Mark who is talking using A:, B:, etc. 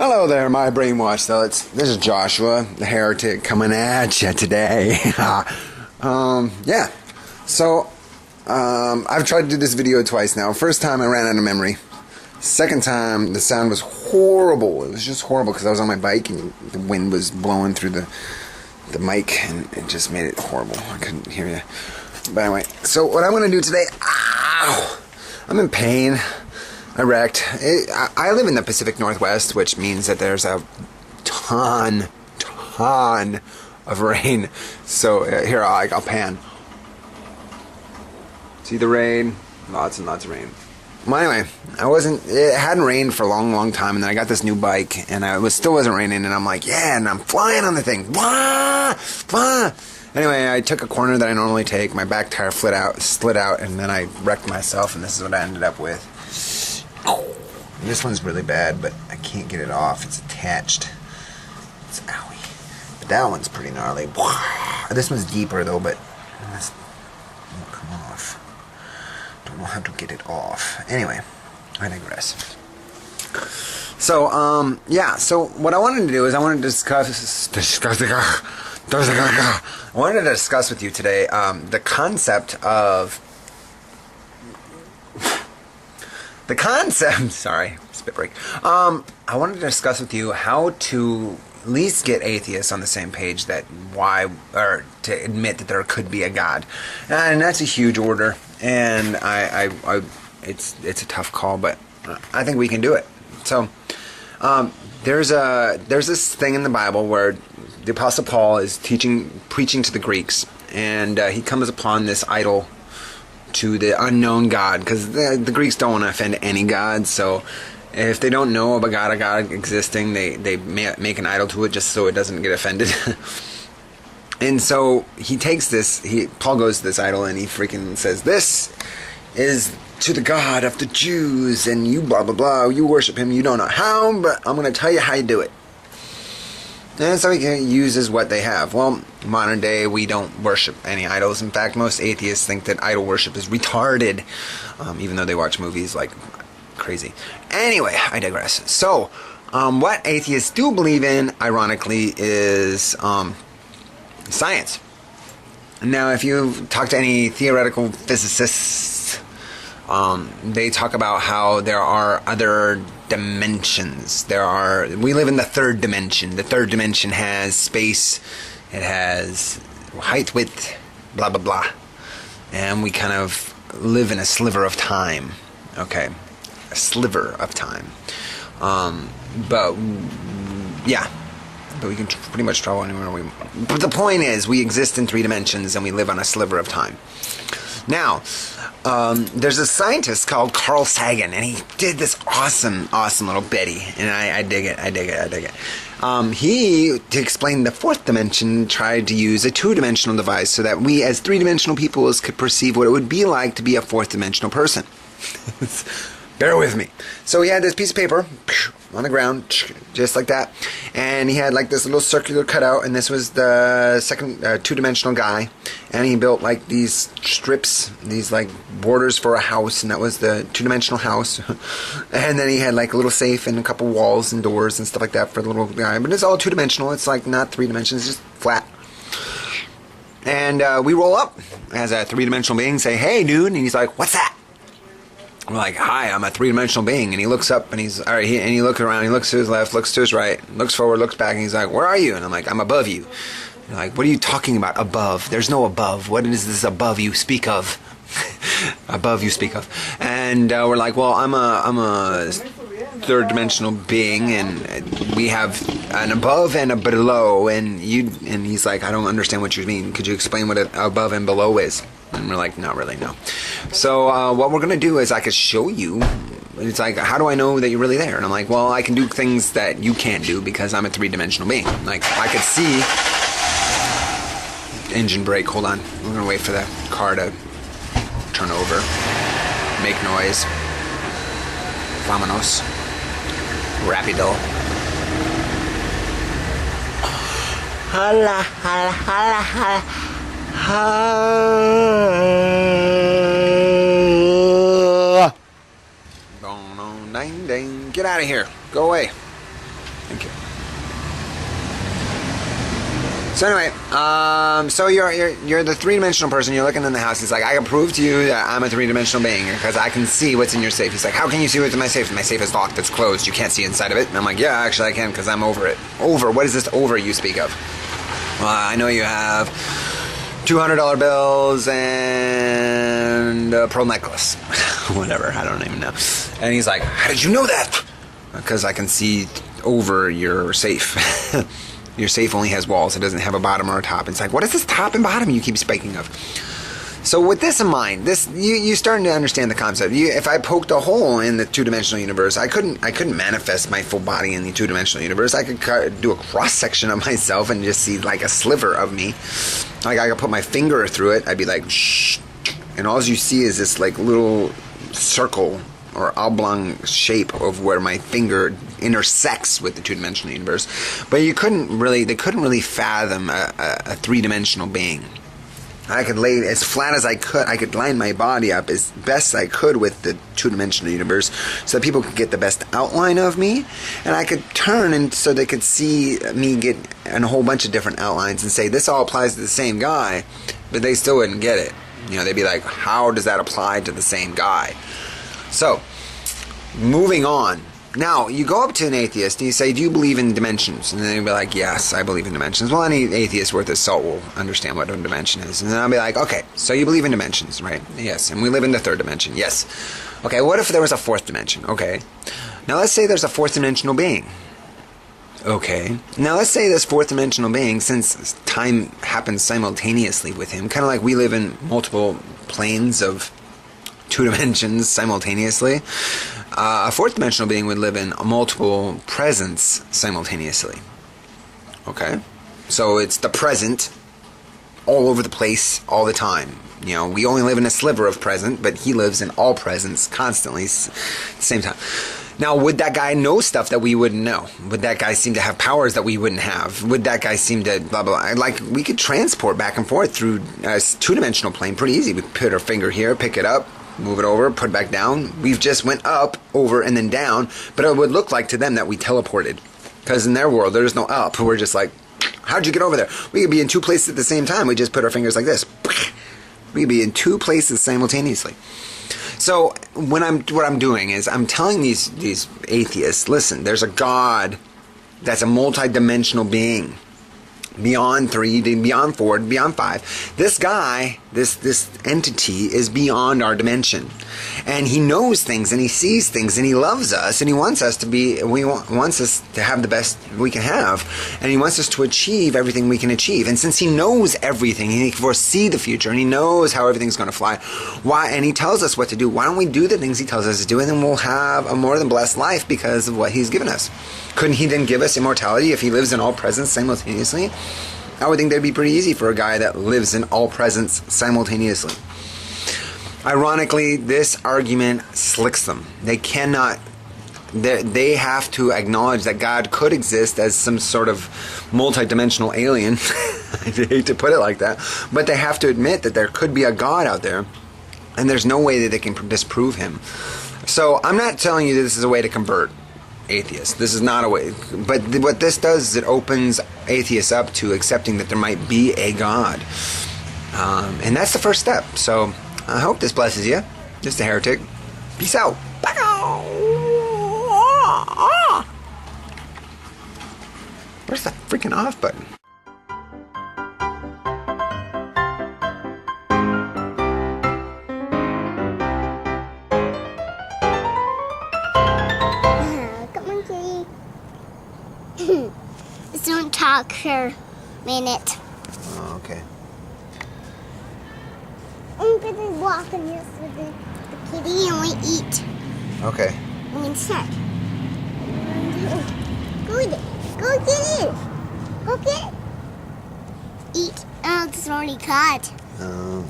A: Hello there, my brainwashed zealots. This is Joshua, the heretic, coming at you today. Yeah. So, I've tried to do this video twice now. First time I ran out of memory. Second time, the sound was horrible. It was just horrible because I was on my bike and the wind was blowing through the mic and it just made it horrible. I couldn't hear you. But anyway, so what I'm going to do today... Ow! I'm in pain. I wrecked. I live in the Pacific Northwest, which means that there's a ton of rain. So here, I'll pan. See the rain? Lots and lots of rain. Well, anyway, it hadn't rained for a long time, and then I got this new bike, and it still wasn't raining, and I'm like, yeah, and I'm flying on the thing. Wah! Wah! Anyway, I took a corner that I normally take, my back tire slid out, and then I wrecked myself, and this is what I ended up with. This one's really bad, but I can't get it off. It's attached. It's owie. But that one's pretty gnarly. This one's deeper though, but this won't come off. Don't know how to get it off. Anyway, I digress. So, yeah. So what I wanted to do is I wanted to discuss with you today the concept of. Sorry, spit break. I wanted to discuss with you how to at least get atheists on the same page to admit that there could be a God, and that's a huge order. And it's a tough call, but I think we can do it. So, there's this thing in the Bible where the Apostle Paul is preaching to the Greeks, and he comes upon this idol to the unknown God, because the Greeks don't want to offend any god, so if they don't know of a god existing, they make an idol to it just so it doesn't get offended. And so he takes Paul goes to this idol and he freaking says, this is to the God of the Jews, and you blah blah blah, you worship him, you don't know how, but I'm going to tell you how you do it. And so he uses what they have. Well, modern day, we don't worship any idols. In fact, most atheists think that idol worship is retarded, even though they watch movies like crazy. Anyway, I digress. So, what atheists do believe in, ironically, is science. Now, if you talk to any theoretical physicists, they talk about how there are other dimensions. We live in the third dimension. The third dimension has space, it has height, width, blah blah blah, and we kind of live in a sliver of time. Okay, a sliver of time. But we can pretty much travel anywhere we want. But the point is, we exist in three dimensions and we live on a sliver of time. Now, there's a scientist called Carl Sagan, and he did this awesome little bitty, and I dig it. He, to explain the fourth dimension, tried to use a two-dimensional device so that we, as three-dimensional peoples, could perceive what it would be like to be a fourth-dimensional person. Bear with me. So he had this piece of paper on the ground, just like that, and he had like this little circular cutout, and this was the second two-dimensional guy, and he built like these strips, these like borders for a house, and that was the two-dimensional house. And then he had like a little safe and a couple walls and doors and stuff like that for the little guy, but it's all two-dimensional. It's like not three dimensions, it's just flat. And we roll up as a three-dimensional being, say, hey dude, and he's like, what's that? I'm like, hi, I'm a three-dimensional being. And he looks up, and he's, all right, and he looks around, he looks to his left, looks to his right, looks forward, looks back, and he's like, where are you? And I'm like, I'm above you. And they're like, what are you talking about, above? There's no above. What is this above you speak of? Above you speak of. And we're like, well, I'm a third-dimensional being, and we have an above and a below, and he's like, I don't understand what you mean. Could you explain what above and below is? And we're like, not really, no. So what we're going to do is I could show you. It's like, how do I know that you're really there? And I'm like, well, I can do things that you can't do because I'm a three-dimensional being. Like, I could see... Engine brake, hold on. We're going to wait for the car to turn over. Make noise. Vámonos. Rapido. Hala, hala, hala, hala. Dang, get out of here. Go away. So anyway, so you're the three-dimensional person. You're looking in the house. He's like, I can prove to you that I'm a three-dimensional being because I can see what's in your safe. He's like, how can you see what's in my safe? My safe is locked. It's closed. You can't see inside of it. And I'm like, yeah, actually I can because I'm over it. Over? What is this over you speak of? Well, I know you have $200 bills and a pearl necklace. Whatever. I don't even know. And he's like, how did you know that? Because I can see over your safe. Your safe only has walls. It doesn't have a bottom or a top. It's like, what is this top and bottom you keep speaking of? So with this in mind, you're starting to understand the concept. If I poked a hole in the two-dimensional universe, I couldn't manifest my full body in the two-dimensional universe. I could do a cross-section of myself and just see like a sliver of me. Like I could put my finger through it. I'd be like, shh. And all you see is this like little circle or oblong shape of where my finger intersects with the two-dimensional universe. But they couldn't really fathom a three-dimensional being. I could lay as flat as I could line my body up as best I could with the two-dimensional universe so that people could get the best outline of me, and I could turn and so they could see me get a whole bunch of different outlines and say this all applies to the same guy, but they still wouldn't get it. You know, they'd be like, how does that apply to the same guy? So, moving on. Now, you go up to an atheist and you say, do you believe in dimensions? And then they'll be like, yes, I believe in dimensions. Well, any atheist worth his salt will understand what a dimension is. And then I'll be like, okay, so you believe in dimensions, right? Yes. And we live in the third dimension. Yes. Okay, what if there was a fourth dimension? Okay. Now, let's say there's a fourth dimensional being. Okay. Now, let's say this fourth dimensional being, since time happens simultaneously with him, kind of like we live in multiple planes of two dimensions simultaneously, a fourth dimensional being would live in multiple presents simultaneously. Okay? So it's the present all over the place all the time. You know, we only live in a sliver of present, but he lives in all presents constantly at the same time. Now, would that guy know stuff that we wouldn't know? Would that guy seem to have powers that we wouldn't have? Would that guy seem to blah, blah, blah? Like, we could transport back and forth through a two-dimensional plane pretty easy. We put our finger here, pick it up, move it over, put it back down. We've just went up, over, and then down. But it would look like to them that we teleported. Because in their world, there's no up. We're just like, how'd you get over there? We could be in two places at the same time. We just put our fingers like this. We could be in two places simultaneously. So what I'm doing is I'm telling these atheists, listen, there's a God that's a multi-dimensional being. Beyond 3, beyond 4, beyond 5. This guy, this entity is beyond our dimension. And he knows things and he sees things and he loves us and he wants us to wants us to have the best we can have, and he wants us to achieve everything we can achieve. And since he knows everything, he can foresee the future and he knows how everything's going to fly, and he tells us what to do. Why don't we do the things he tells us to do, and then we'll have a more than blessed life because of what he's given us. Couldn't he then give us immortality if he lives in all presence simultaneously? I would think that'd be pretty easy for a guy that lives in all presence simultaneously. Ironically, this argument slicks them. They cannot, they have to acknowledge that God could exist as some sort of multi-dimensional alien. I hate to put it like that. But they have to admit that there could be a God out there, and there's no way that they can disprove him. So I'm not telling you that this is a way to convert atheists. This is not a way. But what this does is it opens atheists up to accepting that there might be a God. And that's the first step. So I hope this blesses you. Just a heretic. Peace out. Where's the freaking off button?
B: Don't talk for a minute.
A: Oh, okay.
B: I'm gonna walk in this with the kitty and we eat.
A: Okay.
B: We can start. Go get it. Go get it. Go get it. Eat. Oh, it's already caught.
A: Oh.